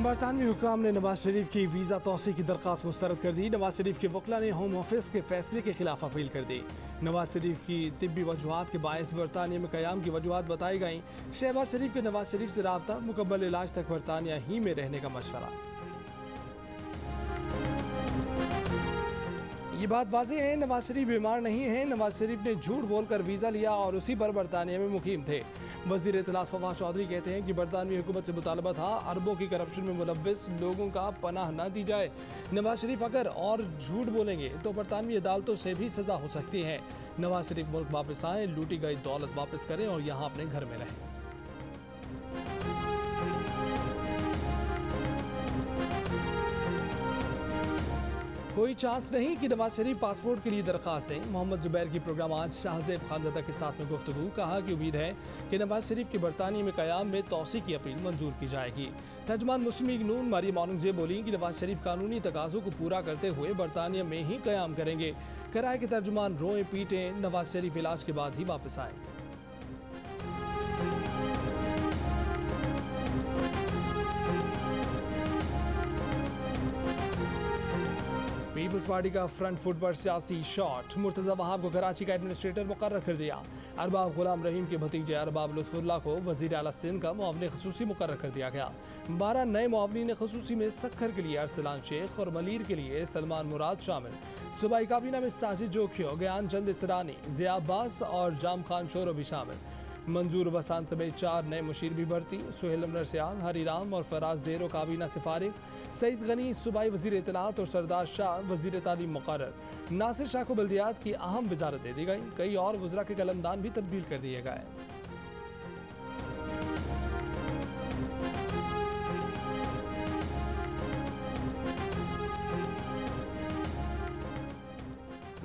बरतानवी हुकाम ने नवाज शरीफ की वीज़ा तोसी की दरख्वास्त मुस्तरद कर दी। नवाज शरीफ के वकला ने होम ऑफिस के फैसले के खिलाफ अपील कर दी। नवाज शरीफ की तिब्बी वजूहात के बायस बरतानिया में क़याम की वजूहात बताई गई। शहबाज शरीफ के नवाज शरीफ से रब्ता, मुकम्मल इलाज तक बरतानिया ही में रहने का मशवरा। ये बात वाज़ेह है, नवाज शरीफ बीमार नहीं है। नवाज शरीफ ने झूठ बोलकर वीज़ा लिया और उसी पर बरतानिया में मुकीम थे। वज़ीर इत्तलात फवाद चौधरी कहते हैं कि बरतानवी हुकूमत से मुतालबा था अरबों की करप्शन में मुलव्वस लोगों का पनाह न दी जाए। नवाज शरीफ अगर और झूठ बोलेंगे तो बरतानवी अदालतों से भी सज़ा हो सकती है। नवाज शरीफ मुल्क वापस आएँ, लूटी गई दौलत वापस करें और यहाँ अपने घर में रहें। कोई चांस नहीं कि नवाज शरीफ पासपोर्ट के लिए दरख्वास्त दें। मोहम्मद जुबैर की प्रोग्राम आज शाहजेब खानज़दा के साथ में गुफ्तगू। कहा कि उम्मीद है कि नवाज शरीफ के बरतानिया में क़याम में तौसी की अपील मंजूर की जाएगी। तर्जुमान मुस्लिम लीग नून मरियम औरंगज़ेब बोली कि नवाज शरीफ कानूनी तकाज़ों को पूरा करते हुए बरतानिया में ही क़याम करेंगे। कराए के तर्जुमान रोएं पीटें, नवाज शरीफ इलाज के बाद ही वापस आए। पीपल्स पार्टी का फ्रंट फुट पर सियासी शॉट। मुर्तज़ा वहाब को कराची का एडमिनिस्ट्रेटर मुकर्रर कर दिया। अरबाब गुलाम रहीम के भतीजे अरबाब लुत्फुल्लाह को वज़ीर आला सिंध का मुआविन ख़ुसूसी मुकर्रर कर दिया गया। 12 नए मुआविन ख़ुसूसी में सखर के लिए अरसलान शेख और मलीर के लिए सलमान मुराद शामिल। सूबाई काबीना में साजिद जोखियो, ज्ञान चंद इसरानी, ज़िया अब्बास और जाम खान शोरो भी शामिल। मंजूर वसान समेत 4 नए मुशीर भी भर्ती। सुहेल नरसियाल, हरीराम और फराज डेरो काबीना से फारिग। सईद गनी सूबाई वज़ीर इत्तलात और सरदार शाह वज़ीर तालीम मुक़र्रर। नासिर शाह को बल्दियात की अहम वज़ारत दे दी गई। कई और वज़रा के कलमदान भी तब्दील कर दिए गए।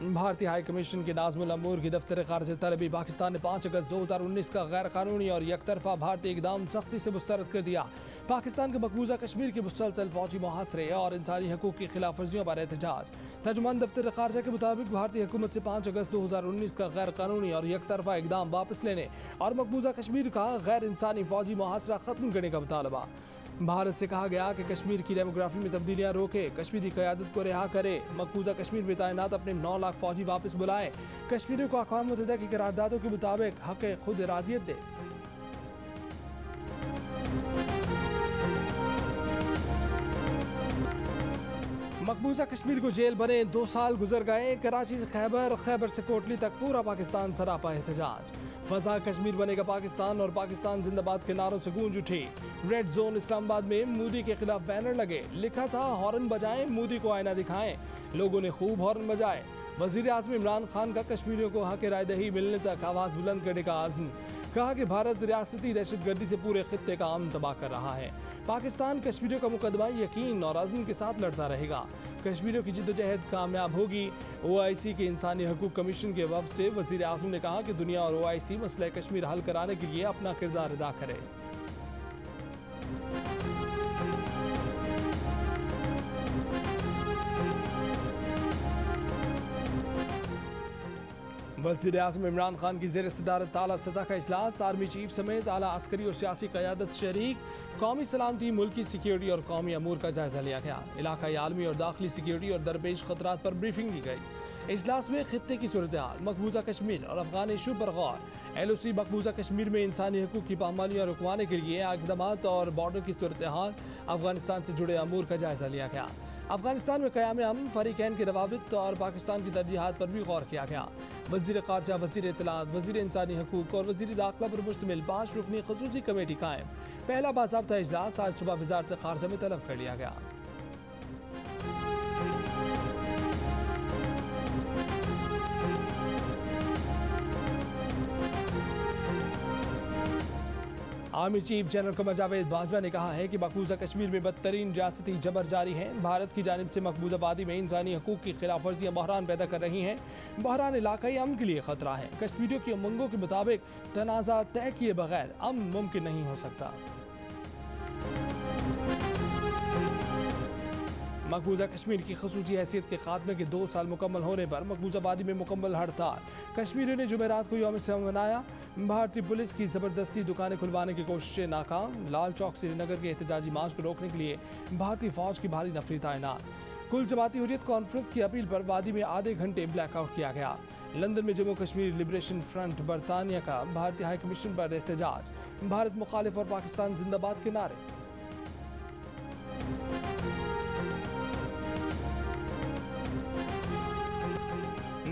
भारतीय हाई कमीशन के नाज़मुल अमूर की दफ्तर खारिजा तलबी पाकिस्तान ने 5 अगस्त 2019 का गैर कानूनी और यकतरफा भारतीय इक़दाम सख्ती से मुस्तरद कर दिया। पाकिस्तान के मकबूजा कश्मीर के मुसलसल फौजी मुहासरे और इंसानी हकूक़ की खिलाफ वर्जियों पर एहतजाज। तर्जुमान दफ्तर खारिजा के मुताबिक भारतीय हुकूमत से 5 अगस्त 2019 का गैर कानूनी और यकतरफा इक़दाम वापस लेने और मकबूजा कश्मीर का गैर इंसानी फौजी मुहासरा ख़त्म करने का मुतालबा। भारत से कहा गया कि कश्मीर की डेमोग्राफी में तब्दीलियां रोके, कश्मीरी क़यादत को रिहा करे, मकबूजा कश्मीर में तैनात अपने 9 लाख फौजी वापस बुलाएं, कश्मीरियों को अक़वाम मुत्तहिदा की करारदादों के मुताबिक हक़ खुद इरादियत दे। मकबूजा कश्मीर को जेल बने 2 साल गुजर गए। कराची से खैबर, खैबर से कोटली तक पूरा पाकिस्तान सरापा एहतजाज। फजा कश्मीर बनेगा पाकिस्तान और पाकिस्तान जिंदाबाद के नारों से गूंज उठी। रेड जोन इस्लामाबाद में मोदी के खिलाफ बैनर लगे, लिखा था हॉर्न बजाएं, मोदी को आईना दिखाएं। लोगों ने खूब हॉर्न बजाए। वजीर आज़म इमरान खान का कश्मीरियों को हक राय दही मिलने तक आवाज़ बुलंद करने का आज़म। कहा कि भारत रियासती दहशतगर्दी से पूरे खित्ते का अमन तबाह कर रहा है। पाकिस्तान कश्मीरियों का मुकदमा यकीन और अज़्म के साथ लड़ता रहेगा। कश्मीरियों की जिद्दोजहद कामयाब होगी। OIC के इंसानी हकूक़ कमीशन के वफ़द से वज़ीर आज़म ने कहा कि दुनिया और OIC मसला कश्मीर हल कराने के लिए अपना किरदार अदा करे। वज़ीर आज़म इमरान खान की ज़ेर सदारत आला सतह का इजलास। आर्मी चीफ समेत आला अस्करी और सियासी क़यादत शरीक। कौमी सलामती, मुल्की सिक्योरिटी और कौमी अमूर का जायज़ा लिया गया। इलाकाई आलमी और दाखिली सिक्योरिटी और दरपेश खतरात पर ब्रीफिंग दी गई। इजलास में खित्ते की सूरत हाल, मकबूजा कश्मीर और अफगान इशू पर गौर। LOC मकबूजा कश्मीर में इंसानी हकूक़ की पामालियाँ रुकवाने के लिए इक़दामात और बॉर्डर की सूरत हाल, अफगानिस्तान से जुड़े अमूर का जायज़ा लिया गया। अफगानिस्तान में क़याम अमन, फरीक़ैन के रवाबित और पाकिस्तान की तरजीहात पर भी गौर किया गया। वज़ीर ख़ारिजा, वज़ीर इत्तलात, वज़ीर इंसानी हकूक़ और वज़ीर दाखिला पर मुश्तमिल 5 रुकनी ख़ुसूसी कमेटी कायम। पहला बाज़ाब्ता इजलास आज सुबह वज़ारत ख़ारिजा में तलब कर लिया गया। Army chief general Qamar Javed Bajwa ने कहा है कि मकबूजा कश्मीर में बदतरीन रियासती जबर जारी है। भारत की जानिब से मकबूजा वादी में इंसानी हकूक़ की खिलाफ वर्जियाँ बहरान पैदा कर रही हैं। बहरान इलाकाई अमन के लिए खतरा है। कश्मीरियों की उमंगों के मुताबिक तनाज़ा तय किए बगैर अमन मुमकिन नहीं हो सकता। मकबूजा कश्मीर की खसूसी हैसियत के खात्मे के 2 साल मुकम्मल होने पर मकबूजा वादी में मुकम्मल हड़ताल। कश्मीरियों ने जुमेरात को यौम सियाम मनाया। भारतीय पुलिस की ज़बरदस्ती दुकानें खुलवाने की कोशिशें नाकाम। लाल चौक श्रीनगर के एहतजाजी मार्च को रोकने के लिए भारतीय फौज की भारी नफरी तैनात। कुल जमाती हुर्रियत कॉन्फ्रेंस की अपील पर वादी में आधे घंटे ब्लैकआउट किया गया। लंदन में जम्मू कश्मीर लिबरेशन फ्रंट बरतानिया का भारतीय हाई कमीशन पर एहतजाज। भारत मुखालिफ और पाकिस्तान जिंदाबाद के नारे।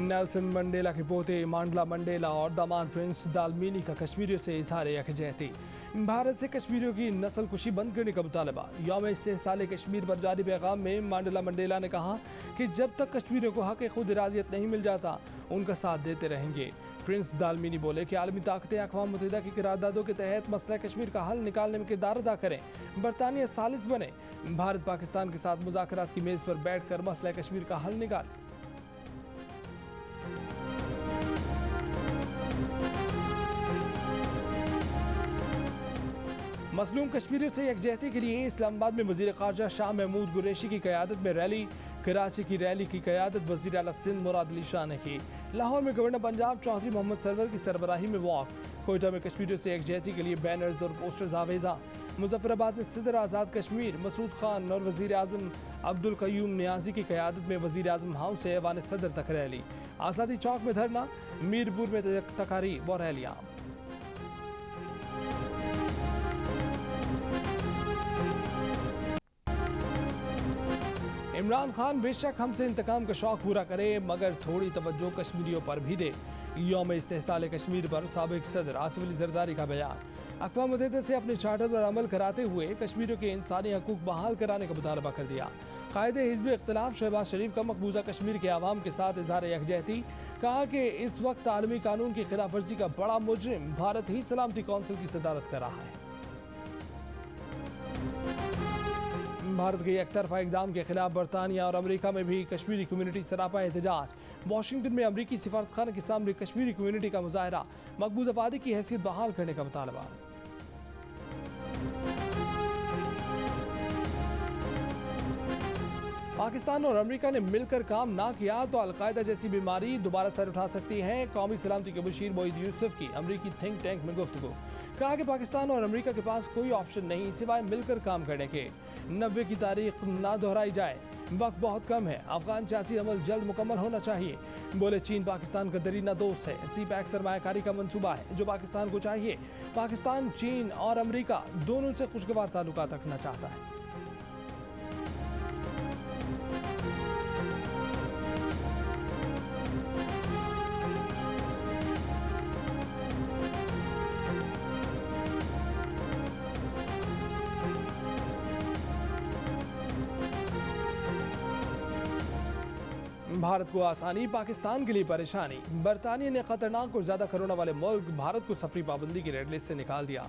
नेल्सन मंडेला के पोते मांडला मंडेला और दामाद प्रिंस दालमीनी का कश्मीरियों से इजहार यकजहती। भारत से कश्मीरियों की नस्ल कुशी बंद करने का मुतालबा। यौम इस्तेहसाल कश्मीर पर जारी पैगाम में मांडला मंडेला ने कहा कि जब तक कश्मीरियों को हक खुद इरादियत नहीं मिल जाता उनका साथ देते रहेंगे। प्रिंस दालमीनी बोले कि आलमी ताकतें अक़वाम मुत्तहिदा की करारदादों के तहत मसला कश्मीर का हल निकालने में किरदार अदा करें। बरतानिया सालिस बने। भारत पाकिस्तान के साथ मुज़ाकरात की मेज़ पर बैठ कर मसला कश्मीर का हल निकाले। मसलूम कश्मीरियों से यकजहती के लिए इस्लामाबाद में वज़ीर ख़ारजा शाह महमूद कुरैशी की क़यादत में रैली। कराची की रैली की क़यादत वज़ीर आला सिंध मुराद अली शाह ने की। लाहौर में गवर्नर पंजाब चौधरी मोहम्मद सरवर की सरबराही में वॉक। कोयटा में कश्मीरियों से यकजहती के लिए बैनर्स और पोस्टर्स आवेजा। मुजफ्फराबाद में सदर आज़ाद कश्मीर मसूद खान और वज़ीर आज़म अब्दुल क़य्यूम नियाज़ी की क़यादत में वज़ीर आज़म हाउस से ऐवान सदर तक रैली। आज़ादी चौक में धरना। मीरपुर में तकारीब और रैलियाँ। इमरान खान बेशक हमसे इंतकाम का शौक पूरा करे मगर थोड़ी तवज्जो कश्मीरियों पर भी दे। यौम इस्तेहसाल कश्मीर पर साबिक सदर आसिफ अली जरदारी का बयान। अक़वाम मुत्तहिदा से अपने चार्टर पर अमल कराते हुए कश्मीरियों के इंसानी हकूक़ बहाल कराने का मुतालबा कर दिया। कायदे हिज़्ब इख्तिलाफ शहबाज शरीफ का मकबूजा कश्मीर के आवाम के साथ इज़हार यकजहती। कहा कि इस वक्त आलमी कानून की खिलाफ वर्जी का बड़ा मुजरिम भारत ही सलामती कौंसिल की सदारत कर रहा है। भारत के एकतरफा इक़दाम के खिलाफ बरतानिया और अमेरिका में भी कश्मीरी कम्यूनिटी सरापा एहतजाज। वाशिंगटन में अमरीकी सिफारतखाना के सामने कश्मीरी कम्यूनिटी का मुजाहरा। मकबूजा वादी की हैसियत बहाल करने का मुतालबा। पाकिस्तान और अमेरिका ने मिलकर काम ना किया तो अलकायदा जैसी बीमारी दोबारा सर उठा सकती है। कौमी सलामती के मुशीर मोईद यूसुफ की अमरीकी थिंक टैंक में गुफ्तगू। कहा कि पाकिस्तान और अमेरिका के पास कोई ऑप्शन नहीं सिवाय मिलकर काम करने के। 90 की तारीख ना दोहराई जाए, वक्त बहुत कम है। अफगान सियासी अमल जल्द मुकम्मल होना चाहिए। बोले चीन पाकिस्तान का दरीना दोस्त है। सी पैक सरमायाकारी का मंसूबा है जो पाकिस्तान को चाहिए। पाकिस्तान चीन और अमेरिका दोनों से खुशगवार ताल्लुकात रखना चाहता है। भारत को आसानी, पाकिस्तान के लिए परेशानी। बरतानिया ने खतरनाक और ज्यादा कोरोना वाले मुल्क भारत को सफरी पाबंदी की रेड लिस्ट से निकाल दिया।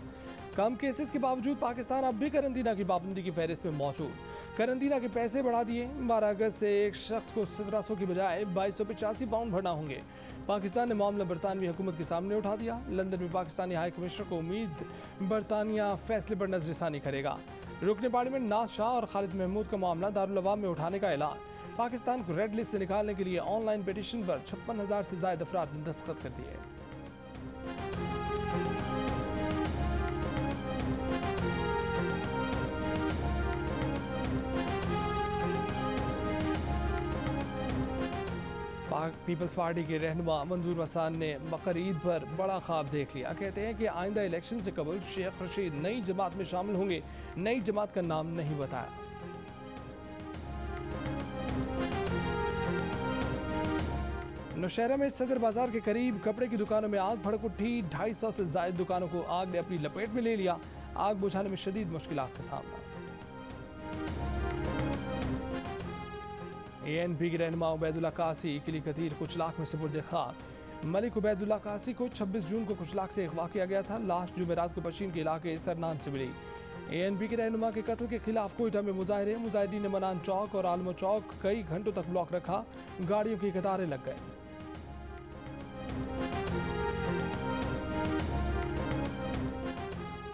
कम केसेस के बावजूद पाकिस्तान अब भी करंतना की पाबंदी की फहरिस्त में मौजूद। करंतना के पैसे बढ़ा दिए। 12 अगस्त से एक शख्स को 1700 की बजाय 2285 पाउंड भरना होंगे। पाकिस्तान ने मामला बरतानवी हुकूमत के सामने उठा दिया। लंदन में पाकिस्तानी हाई कमिश्नर को उम्मीद बरतानिया फैसले पर नजरसानी करेगा। रुकने पार्लियामेंट नाज शाह और खालिद महमूद का मामला दारुल अवाम में उठाने का ऐलान। पाकिस्तान को रेड लिस्ट से निकालने के लिए ऑनलाइन पिटीशन पर 56,000 से ज्यादा अफराद ने दस्तखत कर दिए। पीपल्स पार्टी के रहनुमा मंजूर वसान ने बकर ईद पर बड़ा ख्वाब देख लिया। कहते हैं कि आइंदा इलेक्शन से कबल शेख रशीद नई जमात में शामिल होंगे। नई जमात का नाम नहीं बताया। नौशहरा में सदर बाजार के करीब कपड़े की दुकानों में आग भड़क उठी। 250 से ज्यादा दुकानों को आग ने अपनी लपेट में ले लिया। आग बुझाने में शदीद मुश्किलात का सामना। ANP के रहनुमा उबैदुल्ला कासी किली कतीर कुचलाक में सुपुर्द खाक। मलिक उबैदुल्ला कासी को 26 जून को कुचलाक से अगवा किया गया था। लाश जुमेरात को पश्चिम के इलाके सरनान से मिली। ANP के रहनुमा के कत्ल के खिलाफ कोयटा में मुजाहरे। मुजाहिदीन ने मनान चौक और आलमो चौक कई घंटों तक ब्लॉक रखा। गाड़ियों की कतारें लग गए।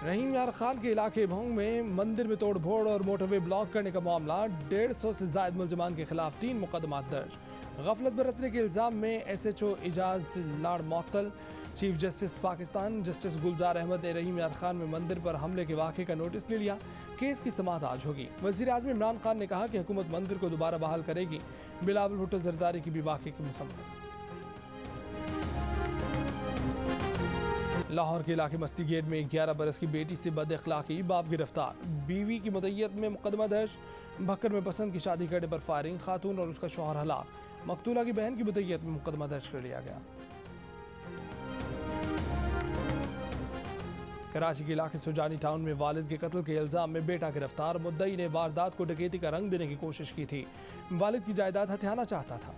रहीम यार खान के इलाके भोंग में मंदिर में तोड़ फोड़ और मोटरवे ब्लॉक करने का मामला, 150 से ज्यादा मुलजमान के खिलाफ 3 मुकदमा दर्ज। गफलत बरतने के इल्जाम में SHO इजाज लाड़ मअतल। चीफ जस्टिस पाकिस्तान जस्टिस गुलजार अहमद ने रहीम यार खान में मंदिर पर हमले के वाक़े का नोटिस ले लिया। केस की समाअत आज होगी। वज़ीर आज़म इमरान खान ने कहा कि हुकूमत मंदिर को दोबारा बहाल करेगी। बिलावल भुट्टो जरदारी की भी वाक़े की मुसम्मत। लाहौर के इलाके मस्ती गेट में 11 बरस की बेटी से बद अखलाकी, बाप गिरफ्तार। बीवी की मुद्दत में मुकदमा दर्ज। भक्कर में पसंद की शादी करने पर फायरिंग, खातून और उसका शौहर हलाक। मकतूला की बहन की मुद्दत में मुकदमा दर्ज कर लिया गया। कराची के इलाके सुजानी टाउन में वालिद के कत्ल के इल्जाम में बेटा गिरफ्तार। मुद्दई ने वारदात को डकैती का रंग देने की कोशिश की थी। वालिद की जायदाद हथियाना चाहता था।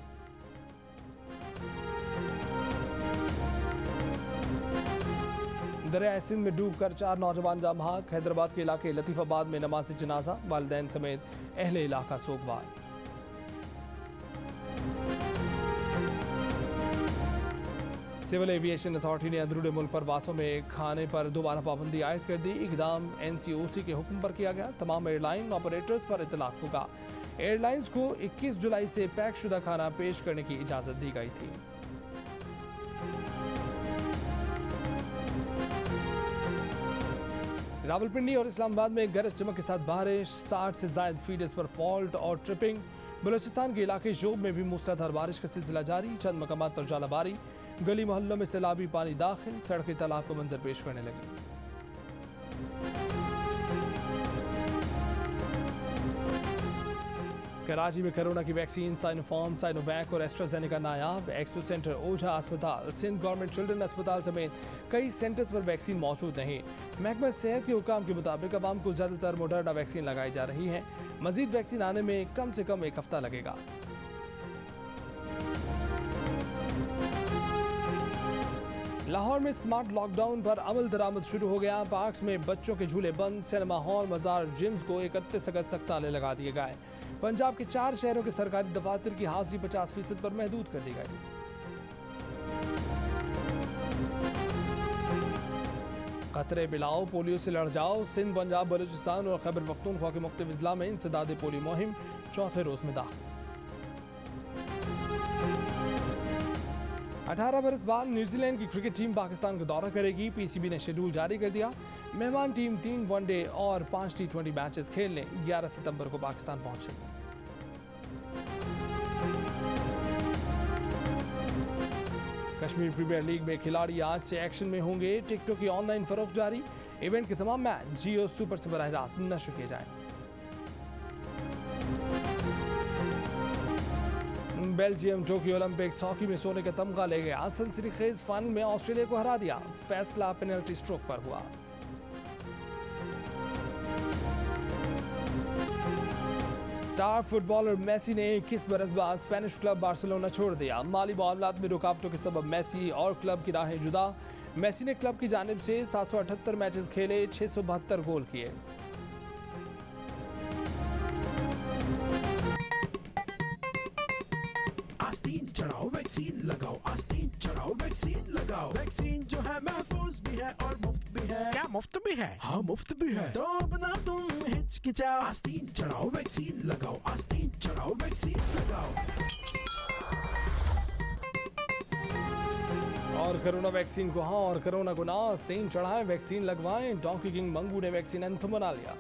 दरिया सिंध में डूबकर 4 नौजवान जाँ बहक। हैदराबाद के इलाके लतीफाबाद में नमाज़ जनाजा, वालिदैन समेत अहले इलाका सोगवार। सिविल एविएशन अथॉरिटी ने अंदरूनी मुल्क परवासों में खाने पर दोबारा पाबंदी आयद कर दी। इकदाम NCOC के हुक्म पर किया गया। तमाम एयरलाइन ऑपरेटर्स पर इतलाक होगा। एयरलाइंस को 21 जुलाई से पैक शुदा खाना पेश करने की इजाज़त दी गई थी। रावलपिंडी और इस्लामाबाद में गरज चमक के साथ बारिश, 60 से ज्यादा फीडर्स पर फॉल्ट और ट्रिपिंग। बलूचिस्तान के इलाके शोब में भी मूसलाधार बारिश का सिलसिला जारी। चंद मकामात पर जालाबारी, गली मोहल्लों में सैलाबी पानी दाखिल, सड़कें तालाब को मंजर पेश करने लगी। कराची में कोरोना की वैक्सीन साइनोफार्म, साइनोवैक और एस्ट्राजेनेका नायाब। एक्सपो सेंटर, ओझा अस्पताल, सिंध गवर्नमेंट चिल्ड्रन अस्पताल समेत कई सेंटर्स पर वैक्सीन मौजूद नहीं। महकमा सेहत के हुकाम के मुताबिक अवाम को ज़्यादातर मोडर्ना वैक्सीन लगाई जा रही है। मजीद वैक्सीन आने में कम से कम 1 हफ्ता लगेगा। लाहौर में स्मार्ट लॉकडाउन पर अमल दरामद शुरू हो गया। पार्क्स में बच्चों के झूले बंद, सिनेमा हॉल, मजार, जिम्स को 31 अगस्त तक ताले लगा दिए गए। पंजाब के 4 शहरों के सरकारी दफातर की हाजिरी 50% पर महदूद कर दी गई। खतरे मिलाओ, पोलियो से लड़ जाओ। सिंध, पंजाब, बलूचिस्तान और खैबर पख्तूनख्वा के मुख्तलिफ अजला में इंसदाद पोलियो मुहिम 4थे रोज में दाखिल। 18 बरस बाद न्यूजीलैंड की क्रिकेट टीम पाकिस्तान का दौरा करेगी। PCB ने शेड्यूल जारी कर दिया। मेहमान टीम 3 वनडे और 5 T20 मैचेस खेलने 11 सितंबर को पाकिस्तान पहुंचेगी। कश्मीर प्रीमियर लीग में खिलाड़ी आज से एक्शन में होंगे। टिकटों की ऑनलाइन फरोख्त जारी। इवेंट के तमाम मैच जियो सुपर से बराह रास्त नश्र किए जाएंगे। बेल्जियम टोक्यो ओलंपिक्स हॉकी में सोने का तमगा ले गया। सनसनीखेज फाइनल में ऑस्ट्रेलिया को हरा दिया। फैसला पेनल्टी स्ट्रोक पर हुआ। स्टार फुटबॉलर मेसी ने 21 बरस बाद स्पेनिश क्लब बार्सिलोना छोड़ दिया। माली मामलात में रुकावटों के सबब मेसी और क्लब की राहें जुदा। मेसी ने क्लब की जानिब से 778 मैचेस खेले, 672 गोल किए। आस्तीन चढ़ाओ वैक्सीन लगाओ, आस्तीन चढ़ाओ वैक्सीन लगाओ। वैक्सीन जो है महफूज भी है और मुफ्त भी है। क्या मुफ्त भी है? हाँ मुफ्त भी है। तो अब ना तुम हिचकिचाओ, आस्तीन चढ़ाओ वैक्सीन लगाओ, आस्तीन चढ़ाओ वैक्सीन लगाओ। और कोरोना वैक्सीन को हाँ और कोरोना को ना, आस्तीन चढ़ाएं, वैक्सीन लगवाएं। डोंकी किंग मंगू ने वैक्सीन एंथम बना लिया।